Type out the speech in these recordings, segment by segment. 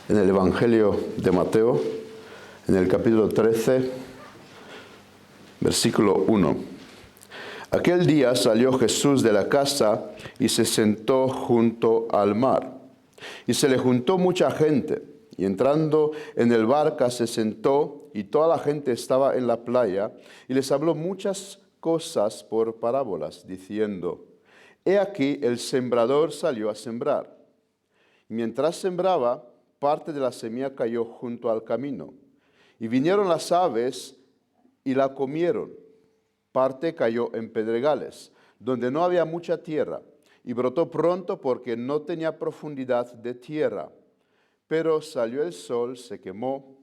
en el Evangelio de Mateo, en el capítulo 13, versículo 1. Aquel día salió Jesús de la casa y se sentó junto al mar. Y se le juntó mucha gente, y entrando en el barca se sentó, y toda la gente estaba en la playa, y les habló muchas cosas por parábolas, diciendo: He aquí el sembrador salió a sembrar. Y mientras sembraba, parte de la semilla cayó junto al camino, y vinieron las aves y la comieron. Parte cayó en pedregales, donde no había mucha tierra, y brotó pronto porque no tenía profundidad de tierra. Pero salió el sol, se quemó,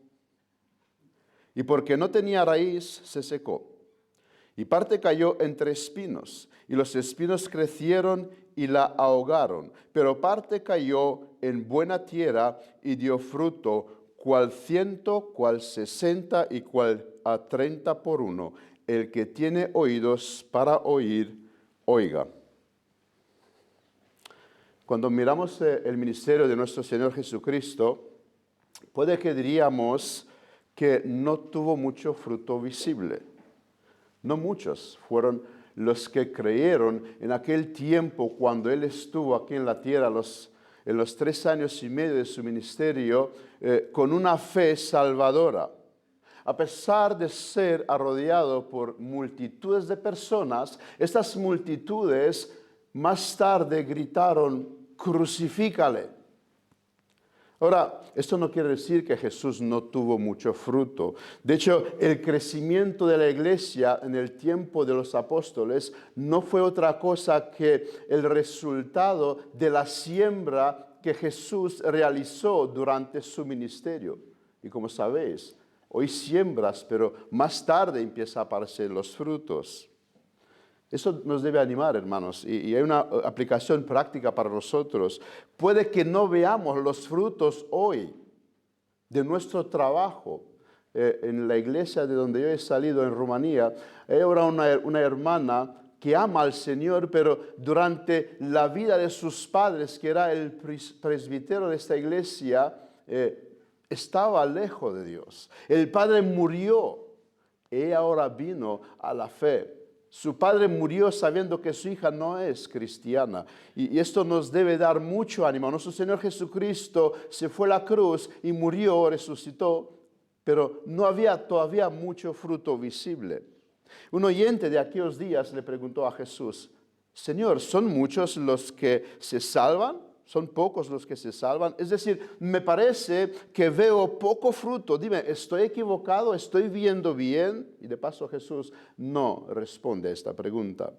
y porque no tenía raíz, se secó. Y parte cayó entre espinos, y los espinos crecieron y la ahogaron. Pero parte cayó en buena tierra y dio fruto, cual 100, cual 60 y cual a 30 por uno. El que tiene oídos para oír, oiga. Cuando miramos el ministerio de nuestro Señor Jesucristo, puede que diríamos que no tuvo mucho fruto visible. No muchos fueron los que creyeron en aquel tiempo cuando Él estuvo aquí en la tierra, en los 3 años y medio de su ministerio, con una fe salvadora. A pesar de ser rodeado por multitudes de personas, estas multitudes más tarde gritaron: crucifícale. Ahora, esto no quiere decir que Jesús no tuvo mucho fruto. De hecho, el crecimiento de la iglesia en el tiempo de los apóstoles no fue otra cosa que el resultado de la siembra que Jesús realizó durante su ministerio. Y como sabéis, hoy siembras, pero más tarde empiezan a aparecer los frutos. Eso nos debe animar, hermanos, y hay una aplicación práctica para nosotros. Puede que no veamos los frutos hoy de nuestro trabajo. En la iglesia de donde yo he salido, en Rumanía, hay ahora una hermana que ama al Señor, pero durante la vida de sus padres, que era el presbítero de esta iglesia, estaba lejos de Dios. El padre murió, ella ahora vino a la fe. Su padre murió sabiendo que su hija no es cristiana. Y esto nos debe dar mucho ánimo. Nuestro Señor Jesucristo se fue a la cruz y murió, resucitó, pero no había todavía mucho fruto visible. Un oyente de aquellos días le preguntó a Jesús: Señor, ¿son muchos los que se salvan? ¿Son pocos los que se salvan? Es decir, me parece que veo poco fruto. Dime, ¿estoy equivocado? ¿Estoy viendo bien? Y de paso Jesús no responde a esta pregunta.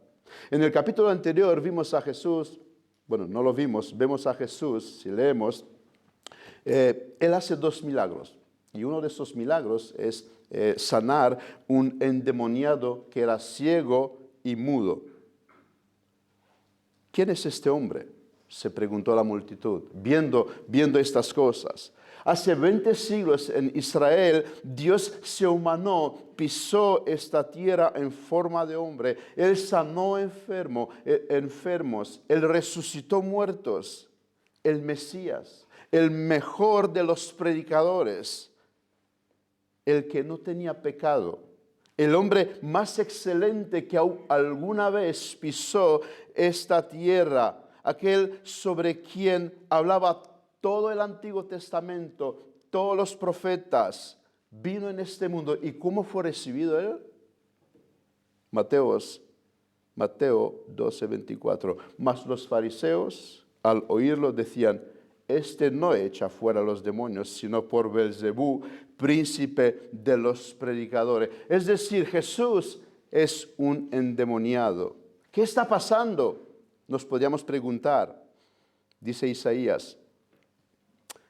En el capítulo anterior vimos a Jesús, bueno, no lo vimos, vemos a Jesús, si leemos, Él hace 2 milagros. Y uno de esos milagros es sanar un endemoniado que era ciego y mudo. ¿Quién es este hombre?, se preguntó la multitud, viendo estas cosas. Hace 20 siglos en Israel, Dios se humanó, pisó esta tierra en forma de hombre. Él sanó enfermos, Él resucitó muertos. El Mesías, el mejor de los predicadores, el que no tenía pecado, el hombre más excelente que alguna vez pisó esta tierra, aquel sobre quien hablaba todo el Antiguo Testamento, todos los profetas, vino en este mundo. ¿Y cómo fue recibido él? Mateo 12:24. Mas los fariseos, al oírlo, decían: Este no echa fuera a los demonios, sino por Belzebú, príncipe de los predicadores. Es decir, Jesús es un endemoniado. ¿Qué está pasando?, nos podríamos preguntar. Dice Isaías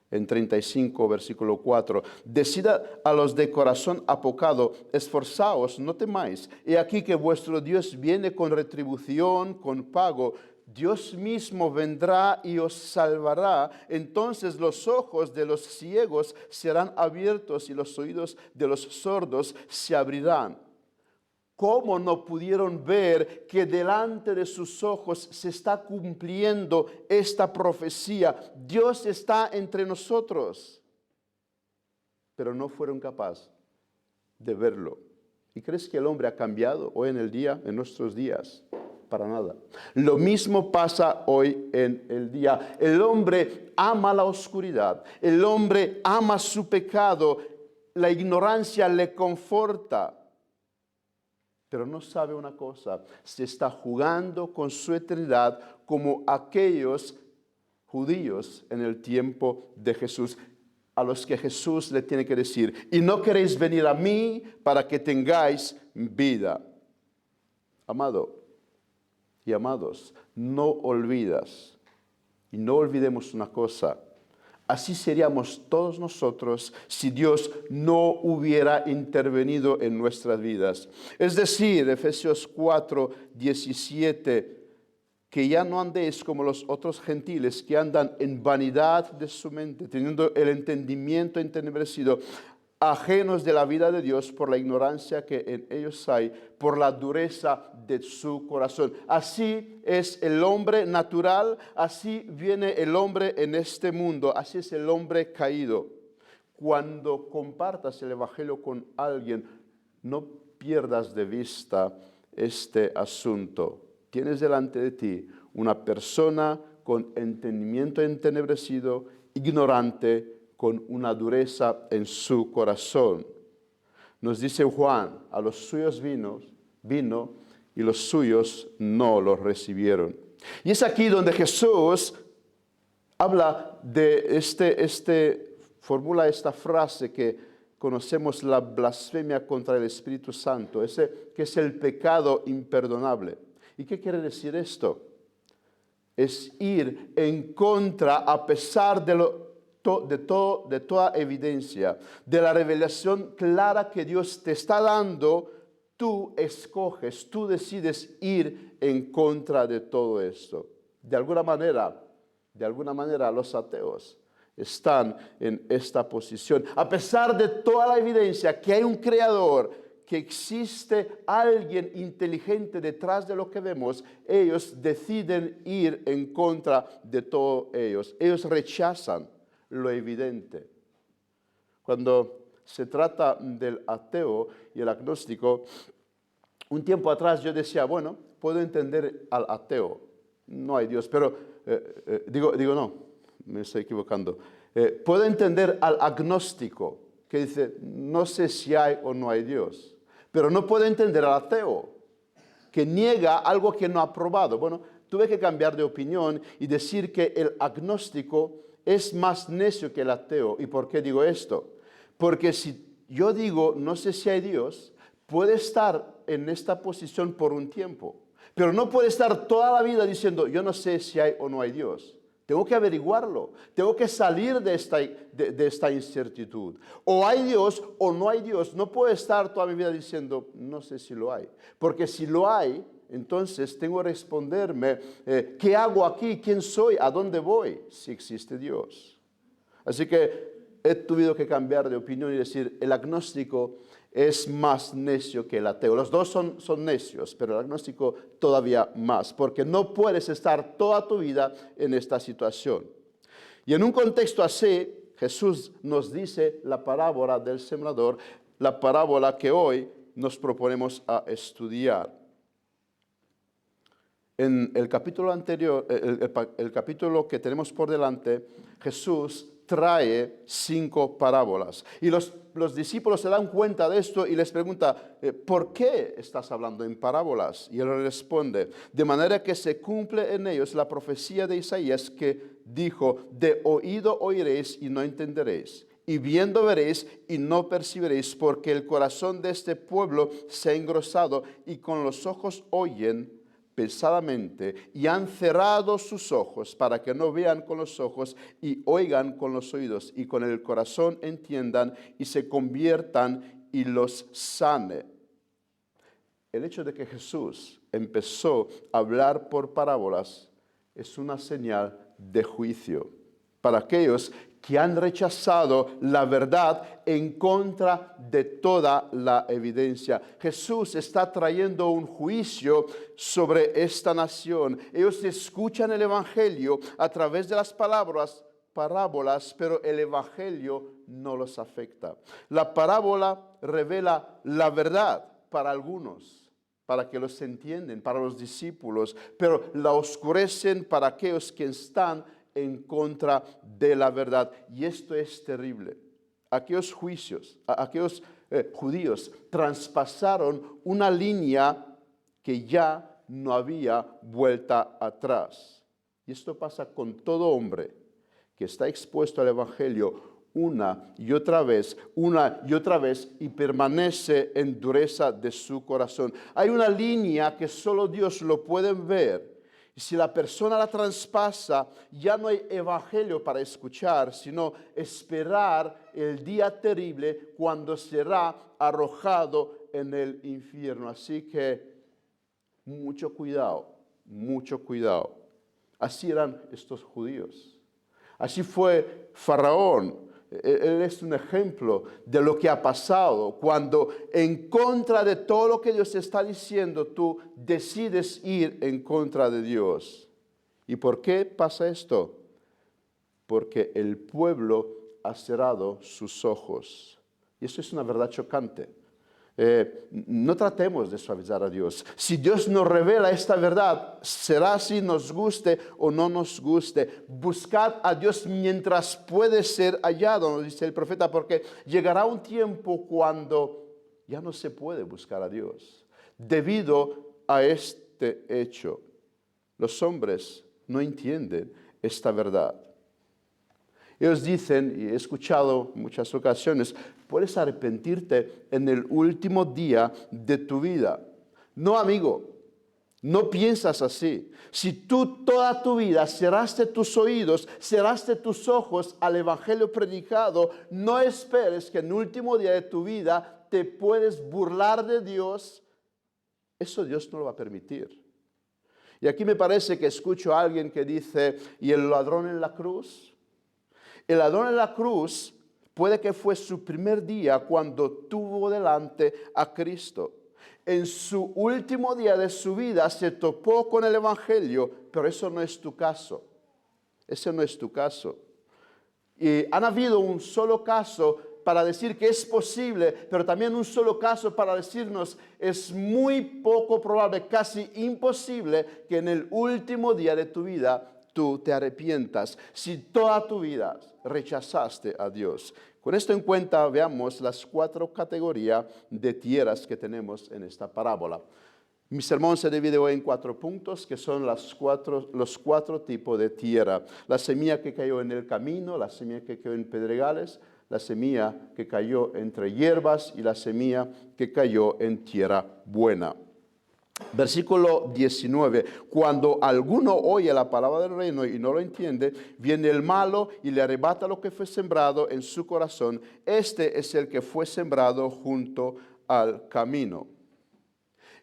en 35, versículo 4: Decida a los de corazón apocado, esforzaos, no temáis. He aquí que vuestro Dios viene con retribución, con pago. Dios mismo vendrá y os salvará. Entonces los ojos de los ciegos serán abiertos y los oídos de los sordos se abrirán. ¿Cómo no pudieron ver que delante de sus ojos se está cumpliendo esta profecía? Dios está entre nosotros. pero no fueron capaces de verlo. ¿Y crees que el hombre ha cambiado hoy en el día, en nuestros días? Para nada. Lo mismo pasa hoy en el día. El hombre ama la oscuridad. El hombre ama su pecado. La ignorancia le conforta. Pero no sabe una cosa. Se está jugando con su eternidad como aquellos judíos en el tiempo de Jesús, a los que Jesús le tiene que decir: y no queréis venir a mí para que tengáis vida. Amado y amados, no olvidemos una cosa. Así seríamos todos nosotros si Dios no hubiera intervenido en nuestras vidas. Es decir, Efesios 4, 17, que ya no andéis como los otros gentiles que andan en vanidad de su mente, teniendo el entendimiento entenebrecido, ajenos de la vida de Dios por la ignorancia que en ellos hay, por la dureza de su corazón. Así es el hombre natural, así viene el hombre en este mundo, así es el hombre caído. Cuando compartas el Evangelio con alguien, no pierdas de vista este asunto. Tienes delante de ti una persona con entendimiento entenebrecido, ignorante, con una dureza en su corazón. Nos dice Juan: a los suyos vino y los suyos no los recibieron. Y es aquí donde Jesús habla de formula esta frase que conocemos, la blasfemia contra el Espíritu Santo, que es el pecado imperdonable. ¿Y qué quiere decir esto? Es ir en contra, a pesar de toda evidencia, de la revelación clara que Dios te está dando. Tú escoges, tú decides ir en contra de todo esto. De alguna manera los ateos están en esta posición. A pesar de toda la evidencia que hay un creador, que existe alguien inteligente detrás de lo que vemos, ellos deciden ir en contra de todo ellos. Ellos rechazan lo evidente. Cuando se trata del ateo y el agnóstico, un tiempo atrás yo decía, bueno, puedo entender al ateo, no hay Dios, pero digo no, me estoy equivocando. Puedo entender al agnóstico, que dice, no sé si hay o no hay Dios, pero no puedo entender al ateo, que niega algo que no ha probado. Bueno, tuve que cambiar de opinión y decir que el agnóstico es más necio que el ateo. ¿Y por qué digo esto? Porque si yo digo, no sé si hay Dios, puede estar en esta posición por un tiempo, pero no puede estar toda la vida diciendo, yo no sé si hay o no hay Dios. Tengo que averiguarlo, tengo que salir de esta incertidumbre. O hay Dios o no hay Dios. No puedo estar toda mi vida diciendo, no sé si lo hay. Porque si lo hay, entonces tengo que responderme, ¿qué hago aquí? ¿Quién soy? ¿A dónde voy? Si existe Dios. Así que he tenido que cambiar de opinión y decir, el agnóstico es más necio que el ateo. Los dos son necios, pero el agnóstico todavía más, porque no puedes estar toda tu vida en esta situación. Y en un contexto así, Jesús nos dice la parábola del sembrador, la parábola que hoy nos proponemos a estudiar. En el capítulo anterior, el capítulo que tenemos por delante, Jesús trae 5 parábolas. Y los discípulos se dan cuenta de esto y les pregunta, ¿por qué estás hablando en parábolas? Y él responde, de manera que se cumple en ellos la profecía de Isaías que dijo, de oído oiréis y no entenderéis. Y viendo veréis y no percibiréis, porque el corazón de este pueblo se ha engrosado y con los ojos oyen pesadamente y han cerrado sus ojos para que no vean con los ojos y oigan con los oídos y con el corazón entiendan y se conviertan y los sane. El hecho de que Jesús empezó a hablar por parábolas es una señal de juicio para aquellos que han rechazado la verdad en contra de toda la evidencia. Jesús está trayendo un juicio sobre esta nación. Ellos escuchan el Evangelio a través de las palabras parábolas, pero el evangelio no los afecta. La parábola revela la verdad para algunos, para que los entienden, para los discípulos, pero la oscurecen para aquellos que están en contra de la verdad. Y esto es terrible. Aquellos judíos traspasaron una línea que ya no había vuelta atrás. Y esto pasa con todo hombre que está expuesto al evangelio una y otra vez, y permanece en dureza de su corazón. Hay una línea que solo Dios lo puede ver. Y si la persona la traspasa, ya no hay evangelio para escuchar, sino esperar el día terrible cuando será arrojado en el infierno. Así que mucho cuidado, mucho cuidado. Así eran estos judíos. Así fue Faraón. Él es un ejemplo de lo que ha pasado cuando en contra de todo lo que Dios está diciendo, tú decides ir en contra de Dios. ¿Y por qué pasa esto? Porque el pueblo ha cerrado sus ojos. Y eso es una verdad chocante. No tratemos de suavizar a Dios. Si Dios nos revela esta verdad, será así, nos guste o no nos guste. Buscad a Dios mientras puede ser hallado, nos dice el profeta, porque llegará un tiempo cuando ya no se puede buscar a Dios. Debido a este hecho, los hombres no entienden esta verdad. Ellos dicen, y he escuchado en muchas ocasiones, puedes arrepentirte en el último día de tu vida. No, amigo, no piensas así. Si tú toda tu vida cerraste tus oídos, cerraste tus ojos al evangelio predicado, no esperes que en el último día de tu vida te puedes burlar de Dios. Eso Dios no lo va a permitir. Y aquí me parece que escucho a alguien que dice, ¿y el ladrón en la cruz? El ladrón en la cruz puede que fue su primer día cuando tuvo delante a Cristo. En su último día de su vida se topó con el evangelio, pero eso no es tu caso. Ese no es tu caso. Y han habido un solo caso para decir que es posible, pero también un solo caso para decirnos es muy poco probable, casi imposible que en el último día de tu vida tú te arrepientas si toda tu vida rechazaste a Dios. Con esto en cuenta, veamos las 4 categorías de tierras que tenemos en esta parábola. Mi sermón se divide hoy en 4 puntos, que son los 4 tipos de tierra. La semilla que cayó en el camino, la semilla que cayó en pedregales, la semilla que cayó entre hierbas y la semilla que cayó en tierra buena. Versículo 19, cuando alguno oye la palabra del reino y no lo entiende, viene el malo y le arrebata lo que fue sembrado en su corazón. Este es el que fue sembrado junto al camino.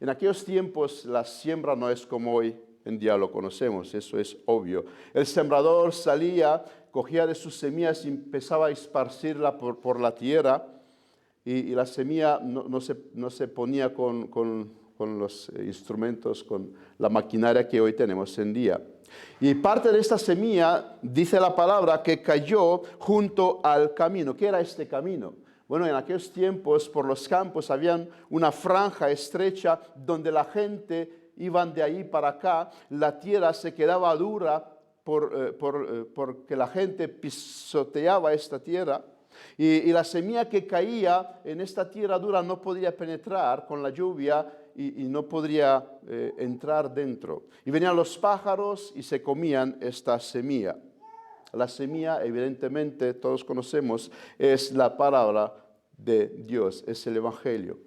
En aquellos tiempos la siembra no es como hoy en día lo conocemos, eso es obvio. El sembrador salía, cogía de sus semillas y empezaba a esparcirla por la tierra y la semilla no se ponía con los instrumentos, con la maquinaria que hoy tenemos en día. Y parte de esta semilla, dice la palabra, que cayó junto al camino. ¿Qué era este camino? Bueno, en aquellos tiempos por los campos había una franja estrecha donde la gente iba de ahí para acá. La tierra se quedaba dura porque la gente pisoteaba esta tierra. Y la semilla que caía en esta tierra dura no podía penetrar con la lluvia y no podría entrar dentro. Y venían los pájaros y se comían esta semilla. La semilla, evidentemente, todos conocemos, es la palabra de Dios, es el Evangelio.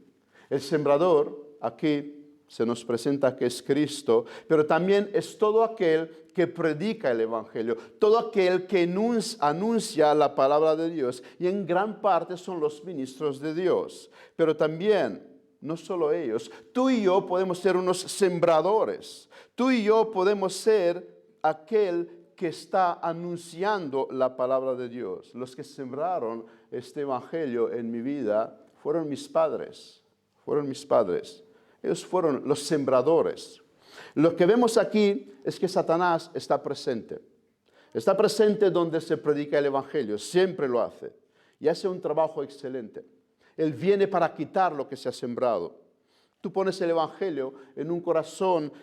El sembrador, aquí se nos presenta que es Cristo, pero también es todo aquel que predica el Evangelio, todo aquel que anuncia la palabra de Dios, y en gran parte son los ministros de Dios. Pero también, no solo ellos, tú y yo podemos ser unos sembradores, tú y yo podemos ser aquel que está anunciando la palabra de Dios. Los que sembraron este evangelio en mi vida fueron mis padres. Ellos fueron los sembradores. Lo que vemos aquí es que Satanás está presente. Está presente donde se predica el Evangelio, siempre lo hace. Y hace un trabajo excelente. Él viene para quitar lo que se ha sembrado. Tú pones el Evangelio en un corazón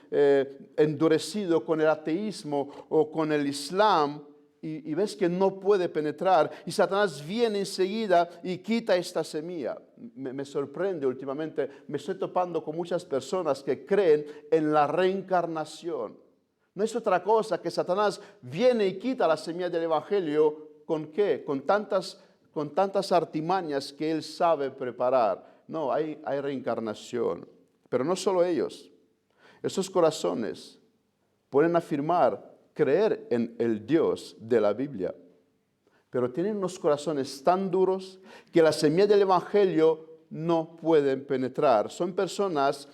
endurecido con el ateísmo o con el Islam y ves que no puede penetrar. Y Satanás viene enseguida y quita esta semilla. Me sorprende últimamente, me estoy topando con muchas personas que creen en la reencarnación. No es otra cosa que Satanás viene y quita la semilla del Evangelio. ¿Con qué? Con tantas artimañas que él sabe preparar. No, hay reencarnación. Pero no solo ellos. Esos corazones pueden afirmar, creer en el Dios de la Biblia. Pero tienen unos corazones tan duros que la semilla del Evangelio no pueden penetrar. Son personas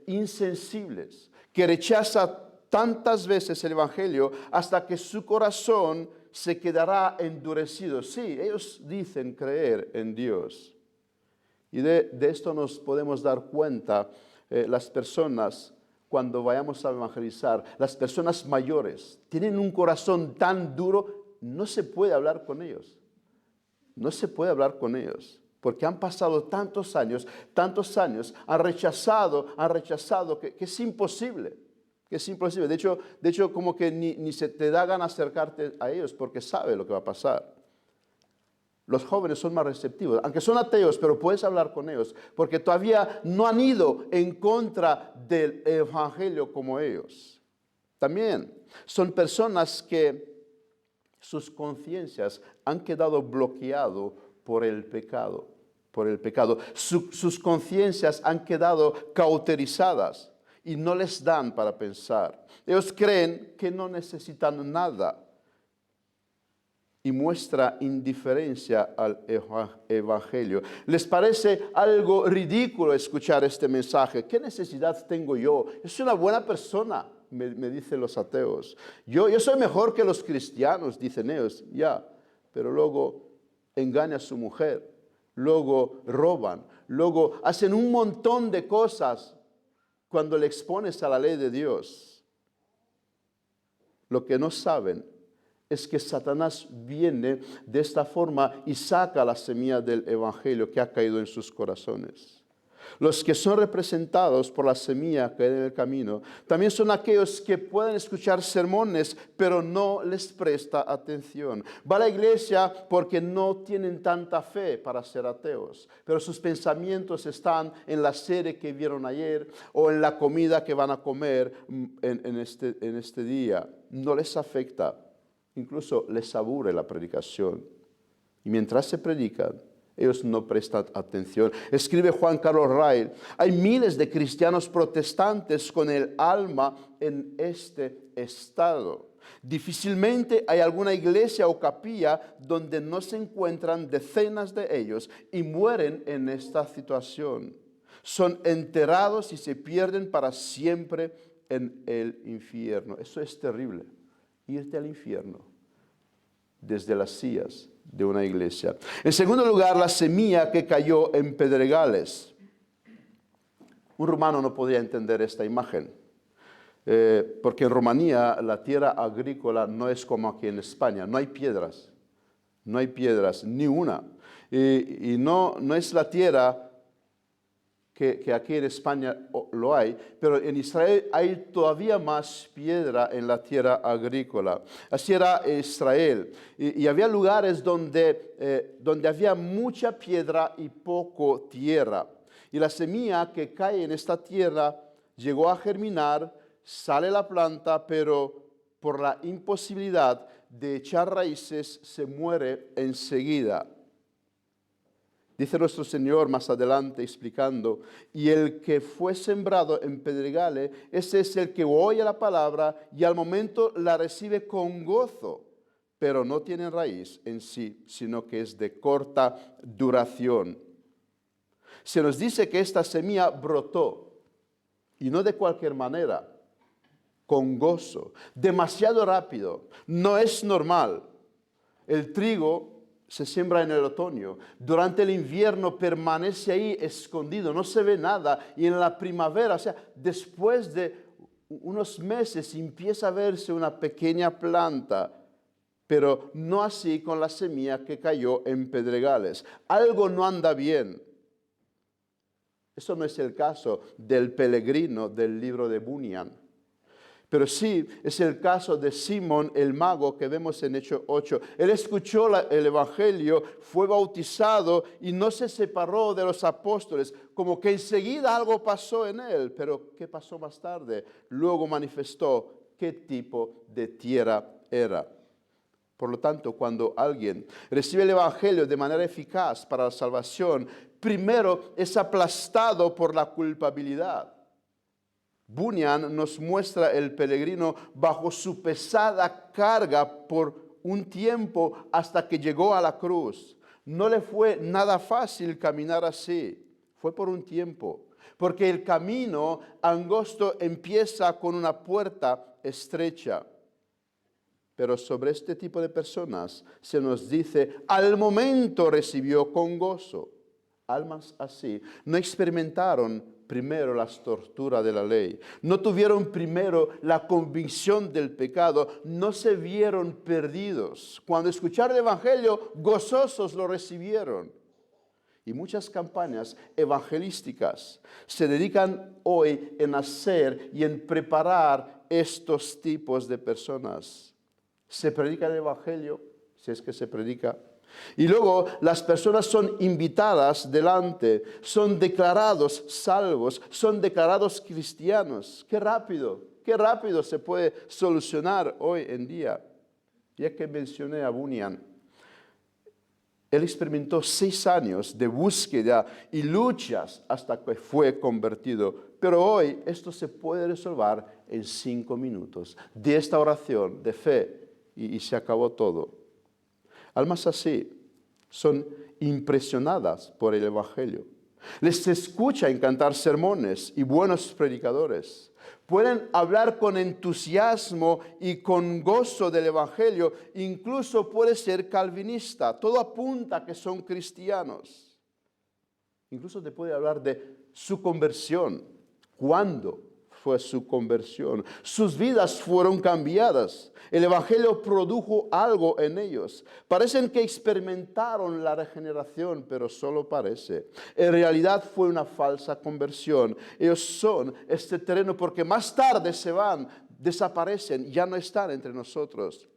insensibles que rechazan tantas veces el Evangelio hasta que su corazón se quedará endurecido. Sí, ellos dicen creer en Dios. Y de esto nos podemos dar cuenta las personas cuando vayamos a evangelizar. Las personas mayores tienen un corazón tan duro, no se puede hablar con ellos. No se puede hablar con ellos. Porque han pasado tantos años, han rechazado que es imposible. Que es imposible. De hecho como que ni se te da ganas acercarte a ellos porque sabe lo que va a pasar. Los jóvenes son más receptivos, aunque son ateos, pero puedes hablar con ellos, porque todavía no han ido en contra del Evangelio como ellos. También son personas que sus conciencias han quedado bloqueadas por el pecado. Sus conciencias han quedado cauterizadas y no les dan para pensar. Ellos creen que no necesitan nada y muestra indiferencia al Evangelio. Les parece algo ridículo escuchar este mensaje. ¿Qué necesidad tengo yo? Yo soy una buena persona, me dicen los ateos. Yo soy mejor que los cristianos, dicen ellos. Ya, pero luego engaña a su mujer, luego roban, luego hacen un montón de cosas cuando le expones a la ley de Dios. Lo que no saben es que Satanás viene de esta forma y saca la semilla del Evangelio que ha caído en sus corazones. Los que son representados por la semilla que hay en el camino también son aquellos que pueden escuchar sermones, pero no les presta atención. Va a la iglesia porque no tienen tanta fe para ser ateos, pero sus pensamientos están en la serie que vieron ayer o en la comida que van a comer en este día. No les afecta. Incluso les aburre la predicación. Y mientras se predican, ellos no prestan atención. Escribe Juan Carlos Reil, hay miles de cristianos protestantes con el alma en este estado. Difícilmente hay alguna iglesia o capilla donde no se encuentran decenas de ellos y mueren en esta situación. Son enterrados y se pierden para siempre en el infierno. Eso es terrible. Irte al infierno desde las sillas de una iglesia. En segundo lugar, la semilla que cayó en pedregales. Un rumano no podía entender esta imagen, porque en Rumanía la tierra agrícola no es como aquí en España, no hay piedras, ni una. Y no es la tierra que aquí en España lo hay, pero en Israel hay todavía más piedra en la tierra agrícola. Así era Israel. Y había lugares donde había mucha piedra y poco tierra. Y la semilla que cae en esta tierra llegó a germinar, sale la planta, pero por la imposibilidad de echar raíces se muere enseguida. Dice nuestro Señor más adelante explicando, y el que fue sembrado en pedregales, ese es el que oye la palabra y al momento la recibe con gozo, pero no tiene raíz en sí, sino que es de corta duración. Se nos dice que esta semilla brotó, y no de cualquier manera, con gozo, demasiado rápido, no es normal. El trigo se siembra en el otoño. Durante el invierno permanece ahí escondido, no se ve nada. Y en la primavera, o sea, después de unos meses empieza a verse una pequeña planta. pero no así con la semilla que cayó en pedregales. Algo no anda bien. Eso no es el caso del peregrino del libro de Bunyan. Pero sí es el caso de Simón el mago que vemos en Hechos 8. Él escuchó el Evangelio, fue bautizado y no se separó de los apóstoles. Como que enseguida algo pasó en él. Pero ¿qué pasó más tarde? Luego manifestó qué tipo de tierra era. Por lo tanto, cuando alguien recibe el Evangelio de manera eficaz para la salvación, primero es aplastado por la culpabilidad. Bunyan nos muestra el peregrino bajo su pesada carga por un tiempo hasta que llegó a la cruz. No le fue nada fácil caminar así, fue por un tiempo, porque el camino angosto empieza con una puerta estrecha. Pero sobre este tipo de personas se nos dice, al momento recibió con gozo. Almas así no experimentaron primero las torturas de la ley, no tuvieron primero la convicción del pecado, no se vieron perdidos. Cuando escucharon el Evangelio, gozosos lo recibieron. Y muchas campañas evangelísticas se dedican hoy en hacer y en preparar estos tipos de personas. Se predica el Evangelio, si es que se predica. Y luego las personas son invitadas delante, son declarados salvos, son declarados cristianos. Qué rápido se puede solucionar hoy en día. Ya que mencioné a Bunyan, él experimentó 6 años de búsqueda y luchas hasta que fue convertido. Pero hoy esto se puede resolver en 5 minutos de esta oración de fe y se acabó todo. Almas así son impresionadas por el Evangelio. Les escucha cantar sermones y buenos predicadores. Pueden hablar con entusiasmo y con gozo del Evangelio. Incluso puede ser calvinista. Todo apunta a que son cristianos. Incluso te puede hablar de su conversión. ¿Cuándo fue su conversión? Sus vidas fueron cambiadas. El Evangelio produjo algo en ellos. Parecen que experimentaron la regeneración, pero solo parece. En realidad fue una falsa conversión. Ellos son este terreno porque más tarde se van, desaparecen, ya no están entre nosotros.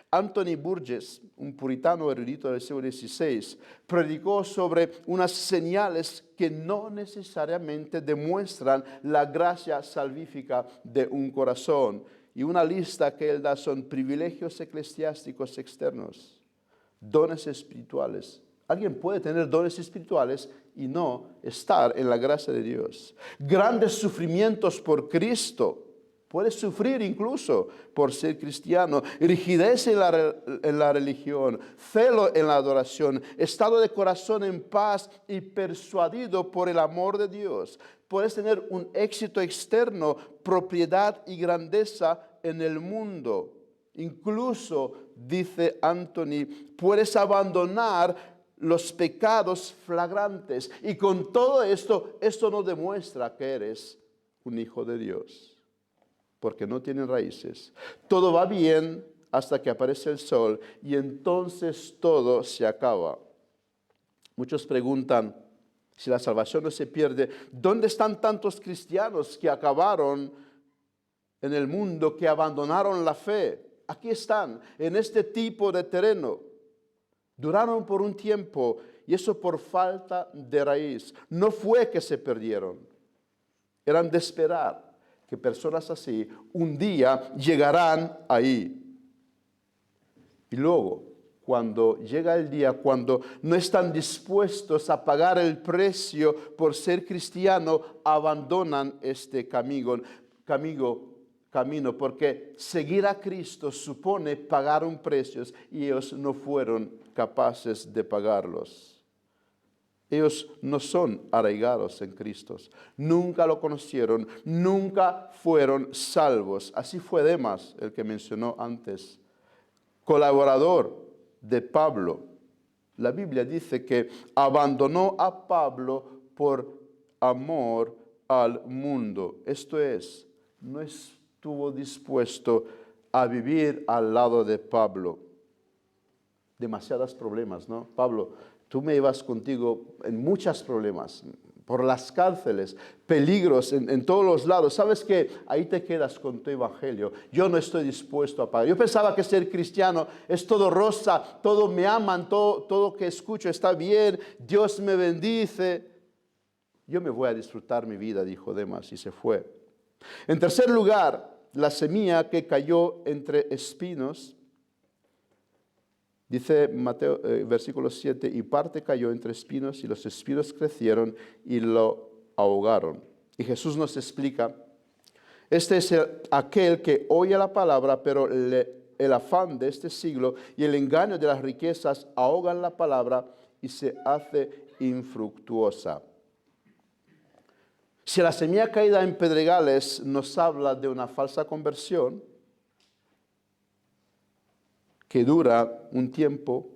Anthony Burgess, un puritano erudito del siglo XVI, predicó sobre unas señales que no necesariamente demuestran la gracia salvífica de un corazón. Y una lista que él da son privilegios eclesiásticos externos, dones espirituales. Alguien puede tener dones espirituales y no estar en la gracia de Dios. Grandes sufrimientos por Cristo. Puedes sufrir incluso por ser cristiano, rigidez en la religión, celo en la adoración, estado de corazón en paz y persuadido por el amor de Dios. Puedes tener un éxito externo, propiedad y grandeza en el mundo. Incluso, dice Anthony, puedes abandonar los pecados flagrantes. Y con todo esto no demuestra que eres un hijo de Dios, porque no tienen raíces. Todo va bien hasta que aparece el sol y entonces todo se acaba. Muchos preguntan, si la salvación no se pierde, ¿dónde están tantos cristianos que acabaron en el mundo, que abandonaron la fe? Aquí están, en este tipo de terreno. Duraron por un tiempo y eso por falta de raíz. No fue que se perdieron, eran de esperar que personas así un día llegarán ahí. Y luego, cuando llega el día, cuando no están dispuestos a pagar el precio por ser cristiano, abandonan este camino, porque seguir a Cristo supone pagar un precio y ellos no fueron capaces de pagarlos. Ellos no son arraigados en Cristo, nunca lo conocieron, nunca fueron salvos. Así fue Demas, el que mencionó antes, colaborador de Pablo. La Biblia dice que abandonó a Pablo por amor al mundo. Esto es, no estuvo dispuesto a vivir al lado de Pablo. demasiados problemas, ¿no? Pablo, tú me ibas contigo en muchos problemas, por las cárceles, peligros en todos los lados. ¿Sabes qué? Ahí te quedas con tu evangelio. Yo no estoy dispuesto a pagar. Yo pensaba que ser cristiano es todo rosa, todo me aman, todo que escucho está bien, Dios me bendice. Yo me voy a disfrutar mi vida, dijo Demas, y se fue. En tercer lugar, la semilla que cayó entre espinos. Dice Mateo, versículo 7, y parte cayó entre espinos y los espinos crecieron y lo ahogaron. Y Jesús nos explica, este es aquel que oye la palabra, pero el afán de este siglo y el engaño de las riquezas ahogan la palabra y se hace infructuosa. Si la semilla caída en pedregales nos habla de una falsa conversión, que dura un tiempo,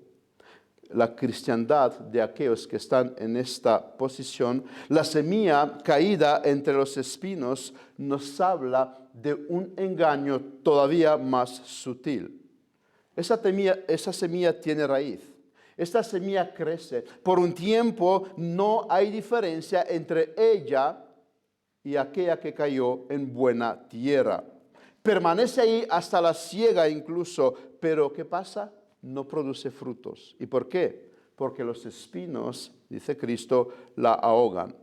la cristiandad de aquellos que están en esta posición, la semilla caída entre los espinos nos habla de un engaño todavía más sutil. Esa semilla tiene raíz. Esta semilla crece. Por un tiempo no hay diferencia entre ella y aquella que cayó en buena tierra. Permanece ahí hasta la siega incluso, pero ¿qué pasa? No produce frutos. ¿Y por qué? Porque los espinos, dice Cristo, la ahogan.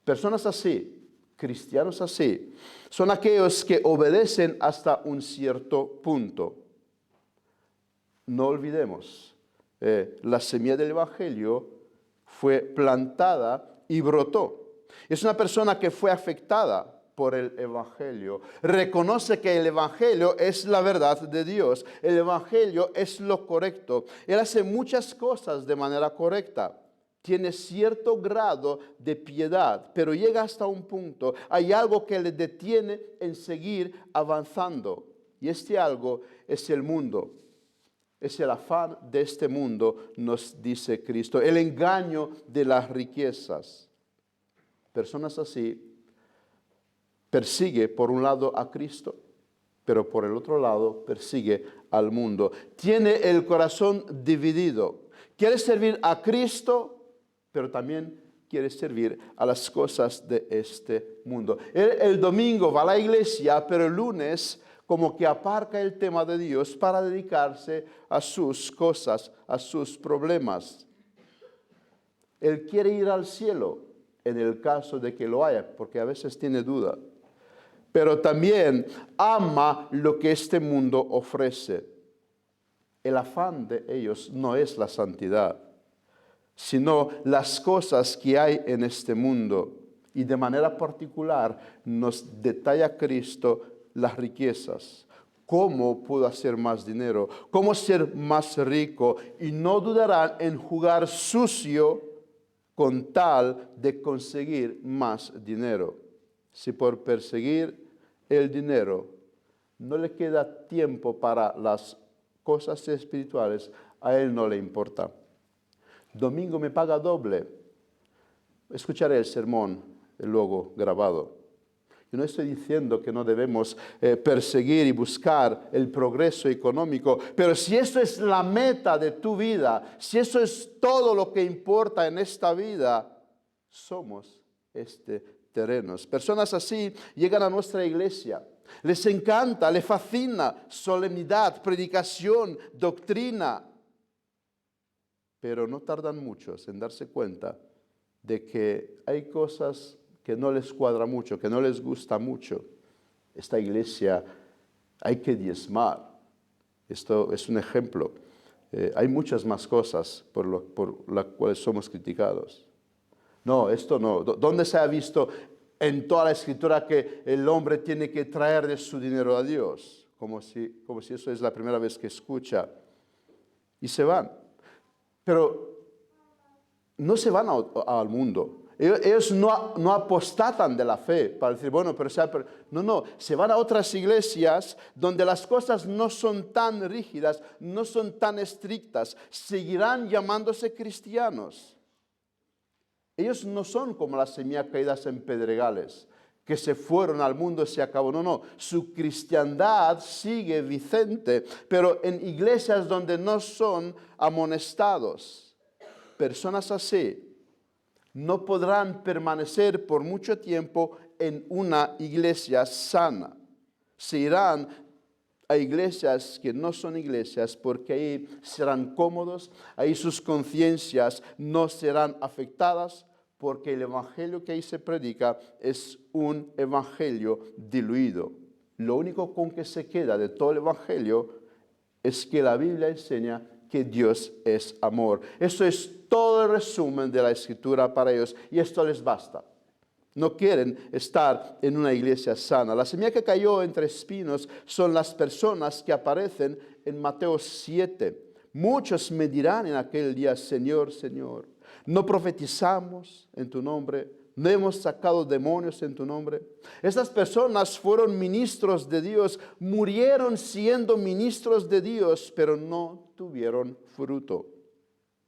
Personas así, cristianos así, son aquellos que obedecen hasta un cierto punto. No olvidemos, la semilla del Evangelio fue plantada y brotó. Es una persona que fue afectada por el Evangelio. Reconoce que el Evangelio es la verdad de Dios. El Evangelio es lo correcto. Él hace muchas cosas de manera correcta. Tiene cierto grado de piedad, pero llega hasta un punto. Hay algo que le detiene en seguir avanzando. Y este algo es el mundo. Es el afán de este mundo, nos dice Cristo. El engaño de las riquezas. Personas así persigue por un lado a Cristo, pero por el otro lado persigue al mundo. Tiene el corazón dividido. Quiere servir a Cristo, pero también quiere servir a las cosas de este mundo. El domingo va a la iglesia, pero el lunes como que aparca el tema de Dios para dedicarse a sus cosas, a sus problemas. Él quiere ir al cielo en el caso de que lo haya, porque a veces tiene duda. Pero también ama lo que este mundo ofrece. El afán de ellos no es la santidad, sino las cosas que hay en este mundo. Y de manera particular nos detalla Cristo las riquezas. ¿Cómo puedo hacer más dinero? ¿Cómo ser más rico? Y no dudarán en jugar sucio con tal de conseguir más dinero. Si por perseguir el dinero no le queda tiempo para las cosas espirituales, a él no le importa. Domingo me paga doble. Escucharé el sermón luego grabado. Yo no estoy diciendo que no debemos perseguir y buscar el progreso económico, pero si eso es la meta de tu vida, si eso es todo lo que importa en esta vida, somos terrenos. Personas así llegan a nuestra iglesia. Les encanta, les fascina solemnidad, predicación, doctrina. Pero no tardan muchos en darse cuenta de que hay cosas que no les cuadra mucho, que no les gusta mucho. Esta iglesia hay que diezmar. Esto es un ejemplo. Hay muchas más cosas por las cuales somos criticados. No, esto no. ¿Dónde se ha visto en toda la Escritura que el hombre tiene que traer de su dinero a Dios? Como si eso es la primera vez que escucha. Y se van. Pero no se van al mundo. Ellos no apostatan de la fe para decir, bueno, no, se van a otras iglesias donde las cosas no son tan rígidas, no son tan estrictas. Seguirán llamándose cristianos. Ellos no son como las semillas caídas en pedregales, que se fueron al mundo se acabó. No, no, su cristiandad sigue vigente, pero en iglesias donde no son amonestados. Personas así no podrán permanecer por mucho tiempo en una iglesia sana. Se irán a iglesias que no son iglesias porque ahí serán cómodos, ahí sus conciencias no serán afectadas, porque el evangelio que ahí se predica es un evangelio diluido. Lo único con que se queda de todo el evangelio es que la Biblia enseña que Dios es amor. Eso es todo el resumen de la Escritura para ellos y esto les basta. No quieren estar en una iglesia sana. La semilla que cayó entre espinos son las personas que aparecen en Mateo 7. Muchos me dirán en aquel día, Señor, Señor, ¿no profetizamos en tu nombre? ¿No hemos sacado demonios en tu nombre? Estas personas fueron ministros de Dios, murieron siendo ministros de Dios, pero no tuvieron fruto.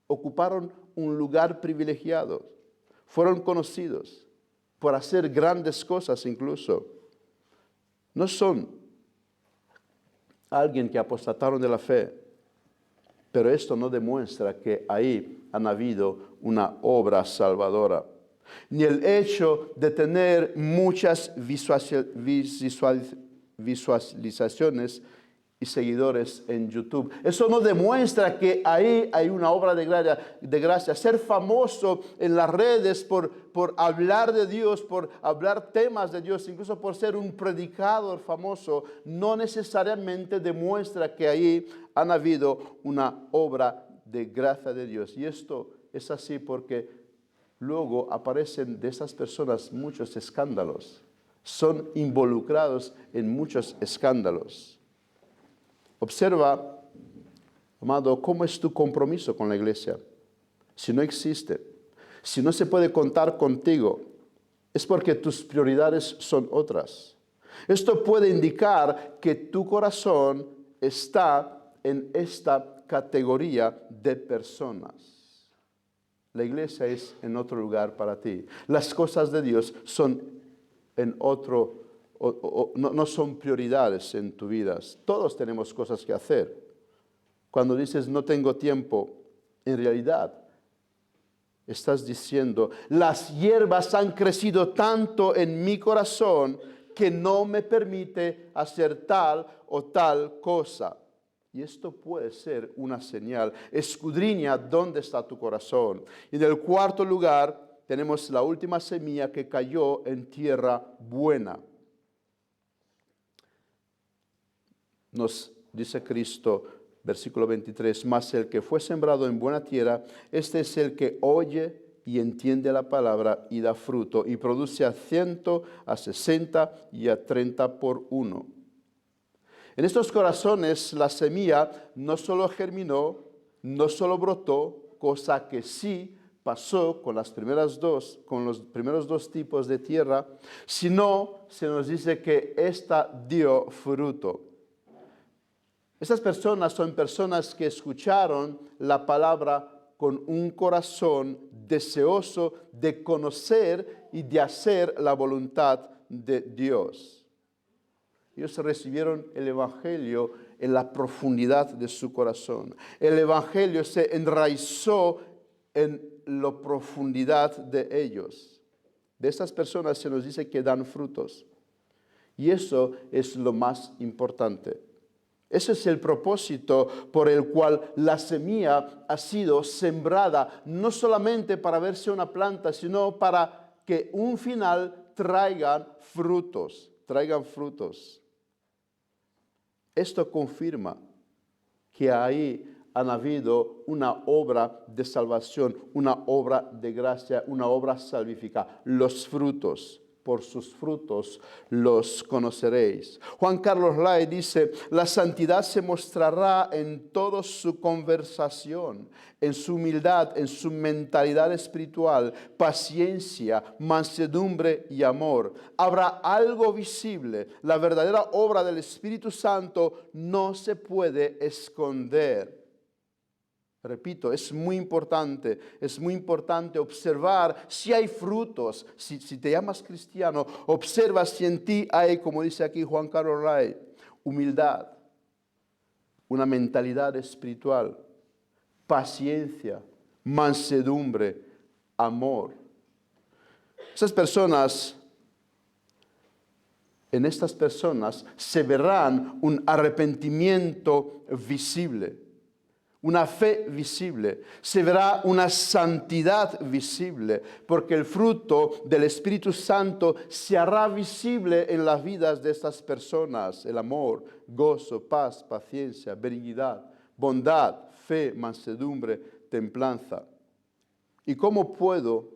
Ocuparon un lugar privilegiado, fueron conocidos por hacer grandes cosas incluso. No son alguien que apostataron de la fe, pero esto no demuestra que ahí han habido una obra salvadora. Ni el hecho de tener muchas visualizaciones y seguidores en YouTube. Eso no demuestra que ahí hay una obra de gracia. Ser famoso en las redes por hablar de Dios, por hablar temas de Dios, incluso por ser un predicador famoso, no necesariamente demuestra que ahí han habido una obra de gracia de Dios. Y esto es así porque luego aparecen de esas personas muchos escándalos. Son involucrados en muchos escándalos. Observa, amado, cómo es tu compromiso con la iglesia. Si no existe, si no se puede contar contigo, es porque tus prioridades son otras. Esto puede indicar que tu corazón está en esta categoría de personas. La iglesia es en otro lugar para ti. Las cosas de Dios son en otro no son prioridades en tu vida. Todos tenemos cosas que hacer. Cuando dices no tengo tiempo, en realidad estás diciendo las hierbas han crecido tanto en mi corazón que no me permite hacer tal o tal cosa. Y esto puede ser una señal. Escudriña dónde está tu corazón. Y en el cuarto lugar tenemos la última semilla que cayó en tierra buena. Nos dice Cristo, versículo 23, mas el que fue sembrado en buena tierra, este es el que oye y entiende la palabra y da fruto, y produce a 100, a 60 y a 30 por uno. En estos corazones la semilla no solo germinó, no solo brotó, cosa que sí pasó con los primeros dos tipos de tierra, sino se nos dice que ésta dio fruto. Estas personas son personas que escucharon la palabra con un corazón deseoso de conocer y de hacer la voluntad de Dios. Ellos recibieron el Evangelio en la profundidad de su corazón. El Evangelio se enraizó en la profundidad de ellos. De estas personas se nos dice que dan frutos. Y eso es lo más importante. Ese es el propósito por el cual la semilla ha sido sembrada, no solamente para verse una planta, sino para que un final traigan frutos. Esto confirma que ahí han habido una obra de salvación, una obra de gracia, una obra salvífica. Los frutos. Por sus frutos los conoceréis. Juan Carlos Lay dice, la santidad se mostrará en toda su conversación, en su humildad, en su mentalidad espiritual, paciencia, mansedumbre y amor. Habrá algo visible. La verdadera obra del Espíritu Santo no se puede esconder. Repito, es muy importante observar si hay frutos. Si te llamas cristiano, observa si en ti hay, como dice aquí Juan Carlos Ray, humildad, una mentalidad espiritual, paciencia, mansedumbre, amor. En estas personas se verán un arrepentimiento visible, una fe visible, se verá una santidad visible, porque el fruto del Espíritu Santo se hará visible en las vidas de estas personas: el amor, gozo, paz, paciencia, benignidad, bondad, fe, mansedumbre, templanza. ¿Y cómo puedo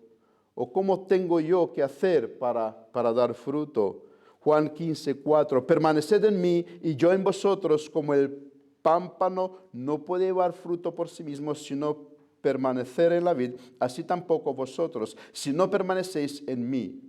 o cómo tengo yo que hacer para dar fruto? Juan 15:4, permaneced en mí y yo en vosotros, como el pámpano no puede llevar fruto por sí mismo sino permanecer en la vid, así tampoco vosotros, si no permanecéis en mí.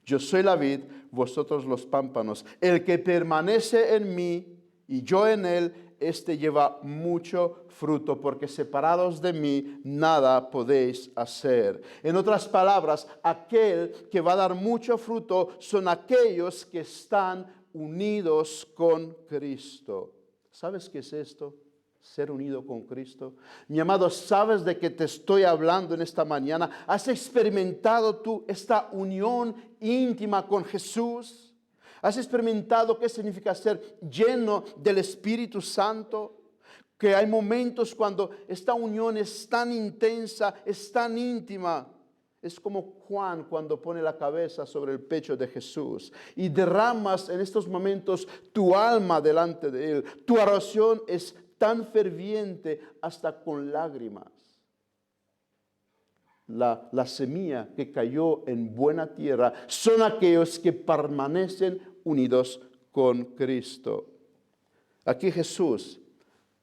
Yo soy la vid, vosotros los pámpanos. El que permanece en mí y yo en él, éste lleva mucho fruto, porque separados de mí nada podéis hacer. En otras palabras, aquel que va a dar mucho fruto son aquellos que están unidos con Cristo. ¿Sabes qué es esto? Ser unido con Cristo. Mi amado, ¿sabes de qué te estoy hablando en esta mañana? ¿Has experimentado tú esta unión íntima con Jesús? ¿Has experimentado qué significa ser lleno del Espíritu Santo? Que hay momentos cuando esta unión es tan intensa, es tan íntima. Es como Juan cuando pone la cabeza sobre el pecho de Jesús y derramas en estos momentos tu alma delante de Él. Tu oración es tan ferviente hasta con lágrimas. La semilla que cayó en buena tierra son aquellos que permanecen unidos con Cristo. Aquí Jesús,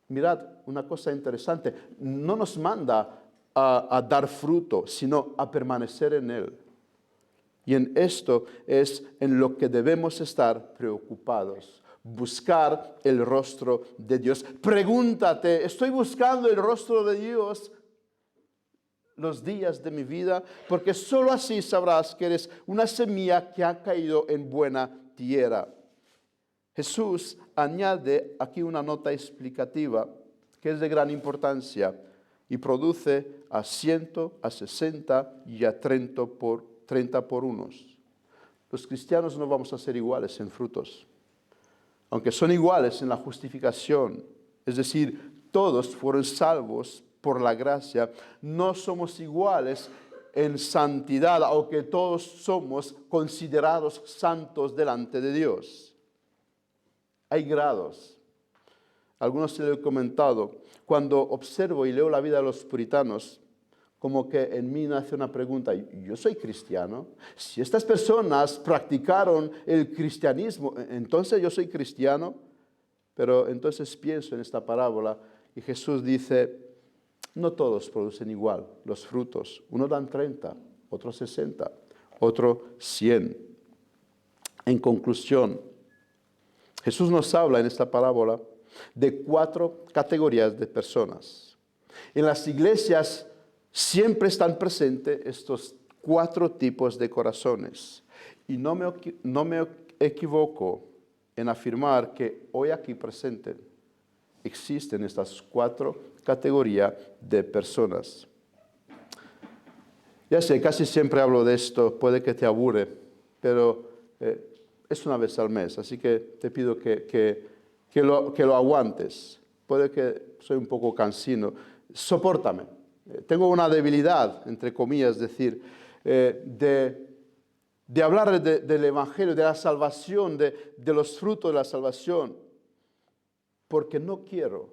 mirad una cosa interesante, no nos manda a dar fruto, sino a permanecer en Él. Y en esto es en lo que debemos estar preocupados. Buscar el rostro de Dios. Pregúntate, ¿estoy buscando el rostro de Dios los días de mi vida? Porque sólo así sabrás que eres una semilla que ha caído en buena tierra. Jesús añade aquí una nota explicativa que es de gran importancia y produce a 100, a 60 y a 30 por unos. Los cristianos no vamos a ser iguales en frutos, aunque son iguales en la justificación, es decir, todos fueron salvos por la gracia. No somos iguales en santidad, aunque todos somos considerados santos delante de Dios. Hay grados. Algunos se lo he comentado. Cuando observo y leo la vida de los puritanos, como que en mí nace una pregunta: ¿yo soy cristiano? Si estas personas practicaron el cristianismo, ¿entonces yo soy cristiano? Pero entonces pienso en esta parábola y Jesús dice: no todos producen igual los frutos. Unos dan 30, otros 60, otros 100. En conclusión, Jesús nos habla en esta parábola de 4 categorías de personas. En las iglesias siempre están presentes estos 4 tipos de corazones. Y no me equivoco en afirmar que hoy aquí presente existen estas 4 categorías de personas. Ya sé, casi siempre hablo de esto, puede que te aburre, pero es una vez al mes, así que te pido que lo aguantes. Puede que soy un poco cansino, sopórtame. Tengo una debilidad, entre comillas, decir, de hablar del Evangelio, de la salvación, de los frutos de la salvación, porque no quiero,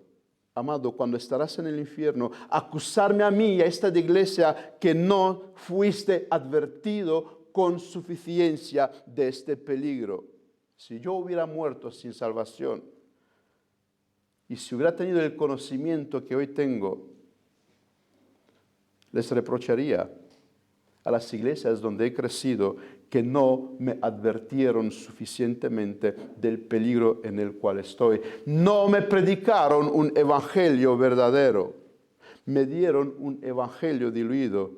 amado, cuando estarás en el infierno, acusarme a mí y a esta iglesia que no fuiste advertido con suficiencia de este peligro. Si yo hubiera muerto sin salvación y si hubiera tenido el conocimiento que hoy tengo, les reprocharía a las iglesias donde he crecido que no me advirtieron suficientemente del peligro en el cual estoy. No me predicaron un evangelio verdadero. Me dieron un evangelio diluido,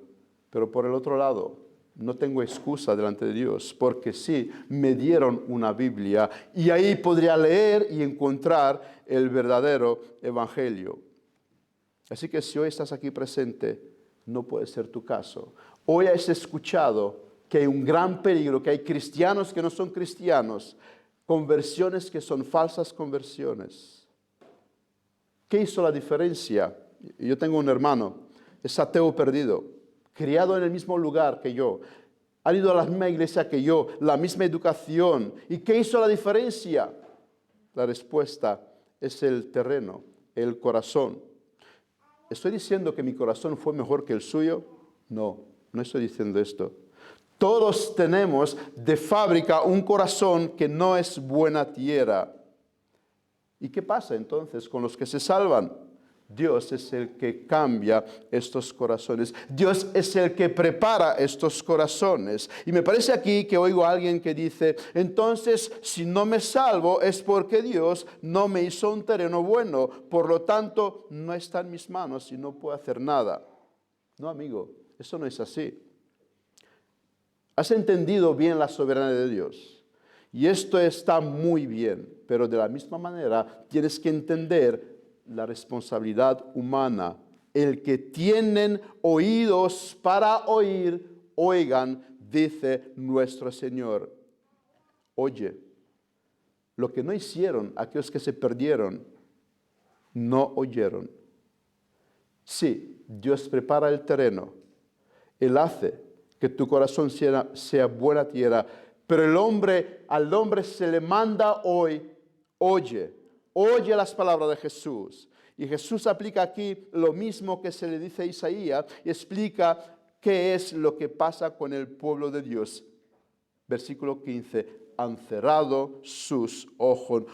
pero por el otro lado, no tengo excusa delante de Dios, porque sí, me dieron una Biblia y ahí podría leer y encontrar el verdadero evangelio. Así que si hoy estás aquí presente, no puede ser tu caso. Hoy has escuchado que hay un gran peligro, que hay cristianos que no son cristianos, conversiones que son falsas conversiones. ¿Qué hizo la diferencia? Yo tengo un hermano, es ateo perdido, criado en el mismo lugar que yo, ha ido a la misma iglesia que yo, la misma educación. ¿Y qué hizo la diferencia? La respuesta es el terreno, el corazón. ¿Estoy diciendo que mi corazón fue mejor que el suyo? No, no estoy diciendo esto. Todos tenemos de fábrica un corazón que no es buena tierra. ¿Y qué pasa entonces con los que se salvan? Dios es el que cambia estos corazones. Dios es el que prepara estos corazones. Y me parece aquí que oigo a alguien que dice, entonces si no me salvo es porque Dios no me hizo un terreno bueno. Por lo tanto, no está en mis manos y no puedo hacer nada. No, amigo, eso no es así. Has entendido bien la soberanía de Dios. Y esto está muy bien, pero de la misma manera tienes que entender la responsabilidad humana. El que tienen oídos para oír, oigan, dice nuestro Señor. Oye, lo que no hicieron aquellos que se perdieron, no oyeron. Sí, Dios prepara el terreno. Él hace que tu corazón sea buena tierra, pero al hombre se le manda hoy, oye las palabras de Jesús. Y Jesús aplica aquí lo mismo que se le dice a Isaías y explica qué es lo que pasa con el pueblo de Dios. Versículo 15. Han cerrado sus ojos,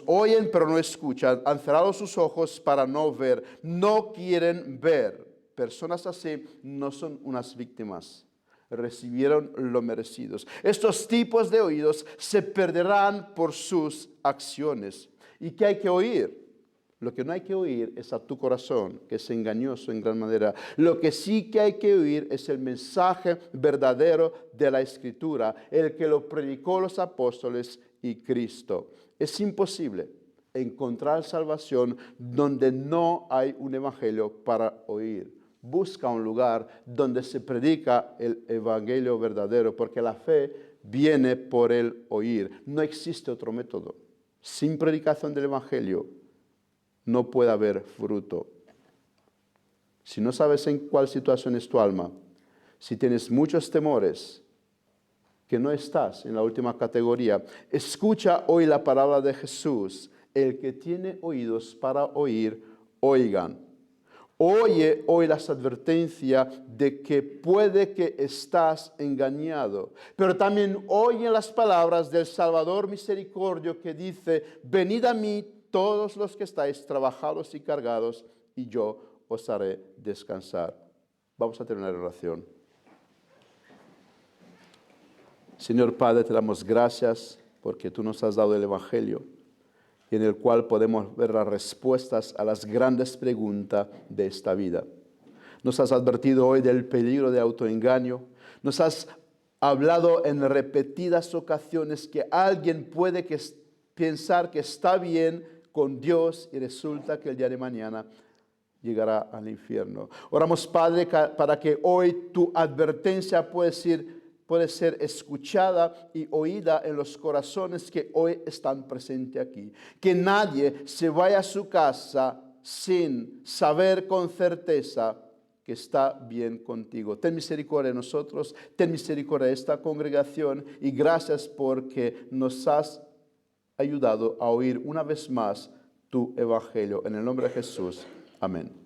oyen pero no escuchan, han cerrado sus ojos para no ver, no quieren ver. Personas así no son unas víctimas, recibieron lo merecidos. Estos tipos de oídos se perderán por sus acciones. ¿Y qué hay que oír? Lo que no hay que oír es a tu corazón, que es engañoso en gran manera. Lo que sí que hay que oír es el mensaje verdadero de la Escritura, el que lo predicó los apóstoles y Cristo. Es imposible encontrar salvación donde no hay un evangelio para oír. Busca un lugar donde se predica el evangelio verdadero, porque la fe viene por el oír. No existe otro método. Sin predicación del evangelio no puede haber fruto. Si no sabes en cuál situación es tu alma, si tienes muchos temores, que no estás en la última categoría, escucha hoy la palabra de Jesús. El que tiene oídos para oír, oigan. Oye hoy las advertencias de que puede que estás engañado. Pero también oye las palabras del Salvador misericordio que dice, venid a mí todos los que estáis trabajados y cargados, y yo os haré descansar. Vamos a tener una oración. Señor Padre, te damos gracias porque tú nos has dado el Evangelio, en el cual podemos ver las respuestas a las grandes preguntas de esta vida. Nos has advertido hoy del peligro de autoengaño. Nos has hablado en repetidas ocasiones que alguien puede pensar que está bien con Dios y resulta que el día de mañana llegará al infierno. Oramos, Padre, para que hoy tu advertencia puede ser escuchada y oída en los corazones que hoy están presentes aquí. Que nadie se vaya a su casa sin saber con certeza que está bien contigo. Ten misericordia de nosotros, ten misericordia de esta congregación y gracias porque nos has ayudado a oír una vez más tu evangelio. En el nombre de Jesús. Amén.